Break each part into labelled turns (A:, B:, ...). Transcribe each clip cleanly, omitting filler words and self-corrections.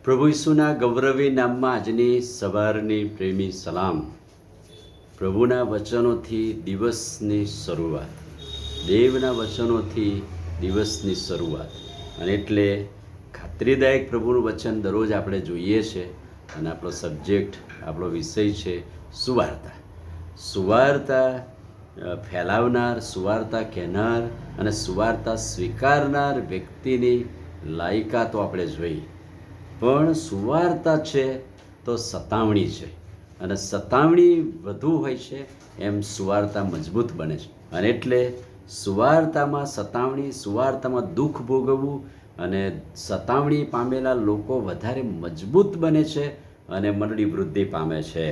A: પ્રભુ ઈસુના ગૌરવી નામમાં આજની સવારની પ્રેમી સલામ. પ્રભુના વચનોથી દિવસની શરૂઆત, દેવના વચનોથી દિવસની શરૂઆત. અને એટલે ખાતરીદાયક પ્રભુનું વચન દરરોજ આપણે જોઈએ છે. અને આપણો સબ્જેક્ટ, આપણો વિષય છે સુવાર્તા. સુવાર્તા ફેલાવનાર, સુવાર્તા કહેનાર અને સુવાર્તા સ્વીકારનાર વ્યક્તિની લાયકાતો આપણે જોઈ. પણ સુવાર્તા છે તો સતાવણી છે, અને સતાવણી વધુ હોય છે એમ સુવાર્તા મજબૂત બને છે. અને એટલે સુવાર્તામાં સતાવણી, સુવાર્તામાં દુઃખ ભોગવવું અને સતાવણી પામેલા લોકો વધારે મજબૂત બને છે અને મંડળી વૃદ્ધિ પામે છે.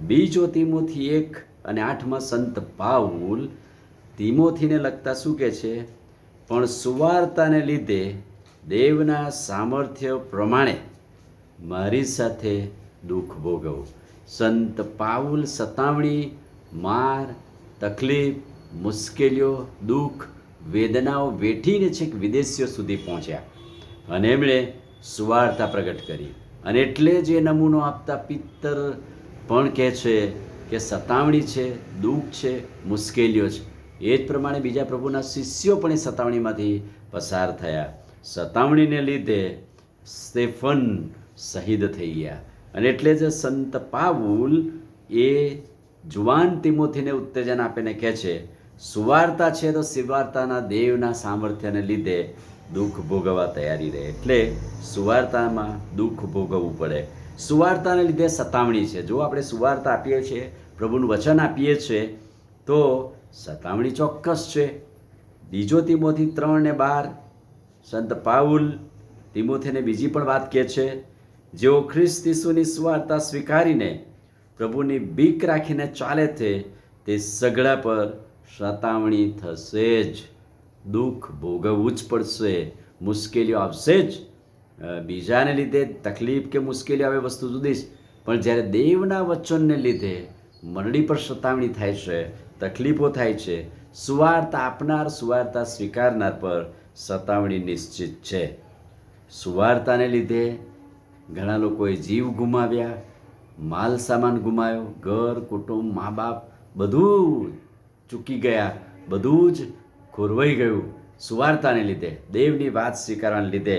A: બીજો તિમોથી 1:8 સંત પાઉલ તિમોથીને લગતા શું કહે છે? પણ સુવાર્તાને લીધે દેવના સામર્થ્ય પ્રમાણે મારી સાથે દુઃખ ભોગવો. સંત પાઉલ સતાવણી, માર, તકલીફ, મુશ્કેલીઓ, દુઃખ, વેદનાઓ વેઠીને છેક વિદેશીઓ સુધી પહોંચ્યા અને એમણે સુવાર્તા પ્રગટ કરી. અને એટલે જ એ નમૂનો આપતા પિત્તર પણ કહે છે કે સતાવણી છે, દુઃખ છે, મુશ્કેલીઓ છે. એ જ પ્રમાણે બીજા પ્રભુના શિષ્યો પણ એ સતાવણીમાંથી પસાર થયા. સતાવણીને લીધે સ્તેફન શહીદ થઈ ગયા. અને એટલે જ સંત પાઉલ એ જુવાન તિમોથીને ઉત્તેજન આપીને કહે છે, સુવાર્તા છે તો સુવાર્તાના દેવના સામર્થ્યને લીધે દુઃખ ભોગવવા તૈયારી રહે. એટલે સુવાર્તામાં દુઃખ ભોગવવું પડે. સુવાર્તાને લીધે સતાવણી છે. જો આપણે સુવાર્તા આપીએ છીએ, પ્રભુનું વચન આપીએ છીએ, તો સતાવણી ચોક્કસ છે. બીજો તિમોથી 3:12 સંત પાઉલ તિમોથીને બીજી પણ વાત કહે છે, જેઓ ખ્રિસ્ત ઈસુની સુવાર્તા સ્વીકારીને પ્રભુની બીક રાખીને ચાલે છે, તે સઘળા પર સતાવણી થશે જ. દુઃખ ભોગવવું જ પડશે, મુશ્કેલીઓ આવશે જ. બીજાને લીધે તકલીફ કે મુશ્કેલીઓ આવે વસ્તુ જુદી છે, પણ જ્યારે દેવના વચનને લીધે મંડળી પર સતાવણી થાય છે, તકલીફો થાય છે, સુવાર્તા આપનાર, સુવાર્તા સ્વીકારનાર પર સતાવણી નિશ્ચિત છે. સુવાર્તાને લીધે ઘણા લોકોએ જીવ ગુમાવ્યા, માલ સામાન ગુમાવ્યો, ઘર, કુટુંબ, મા બાપ બધું ચૂકી ગયા, બધું જ ખોરવાઈ ગયું સુવાર્તાને લીધે, દેવની વાત સ્વીકારવાને લીધે.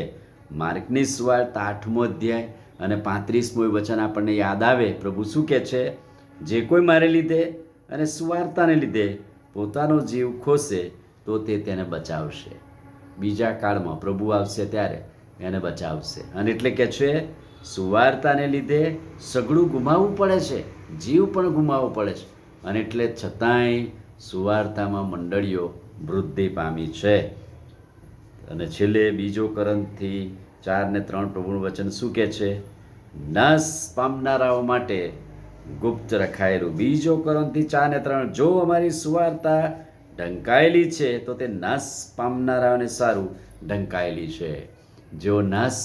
A: માર્કની સુવાર્તા 8મો અધ્યાય અને 35મું વચન આપણને યાદ આવે. પ્રભુ શું કહે છે? જે કોઈ મારે લીધે અને સુવાર્તાને લીધે પોતાનો જીવ ખોશે તો તે તેને બચાવશે. બીજા કાળમાં પ્રભુ આવશે ત્યારે એને બચાવશે. અને એટલે કે છે સુવાર્તાને લીધે સઘળું ગુમાવવું પડે છે, જીવ પણ ગુમાવવો પડે છે. અને એટલે છતાંય સુવાર્તામાં મંડળીઓ વૃદ્ધિ પામી છે. અને છેલ્લે બીજો કોરિન્થી 4:3 પ્રભુનું વચન શું કહે છે? નાશ પામનારાઓ માટે ગુપ્ત રખાયેલું. બીજો કોરિન્થી 4:3 જો અમારી સુવાર્તા ઢંકાયેલી છે તો તે નાશ પામનારાઓને સારું ઢંકાયેલી છે. જેઓ નાશ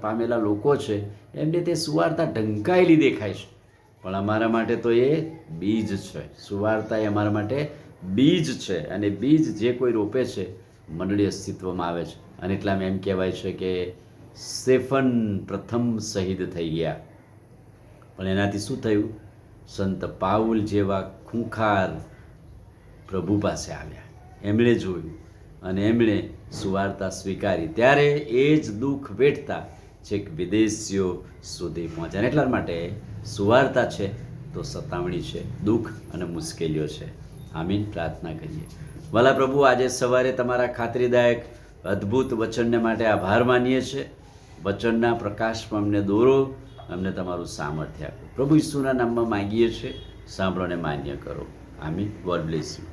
A: પામેલા લોકો છે એમને તે સુવાર્તા ઢંકાયેલી દેખાય છે, પણ અમારા માટે તો એ બીજ છે. સુવાર્તા એ અમારા માટે બીજ છે, અને બીજ જે કોઈ રોપે છે મંડળી અસ્તિત્વમાં આવે છે. અને એટલામાં એમ કહેવાય છે કે સ્તેફન પ્રથમ શહીદ થઈ ગયા. પણ એનાથી શું થયું? સંત પાઉલ જેવા ખૂંખાર પ્રભુ પાસે આવ્યા, એમણે જોયું અને એમણે સુવાર્તા સ્વીકારી. ત્યારે એ જ દુઃખ વેઠતા છેક વિદેશીઓ સુધી પહોંચ્યા. એટલા માટે સુવાર્તા છે તો સતાવણી છે, દુઃખ અને મુશ્કેલીઓ છે. આમીન. પ્રાર્થના કરીએ. ભલા પ્રભુ, આજે સવારે તમારા ખાતરીદાયક અદ્ભુત વચનને માટે આભાર માનીએ છીએ. વચનના પ્રકાશમાં અમને દોરો, અમને તમારું સામર્થ્ય આપો. પ્રભુ ઈસુના નામમાં માંગીએ છીએ, સાંભળોને માન્ય કરો. આમીન. God bless you.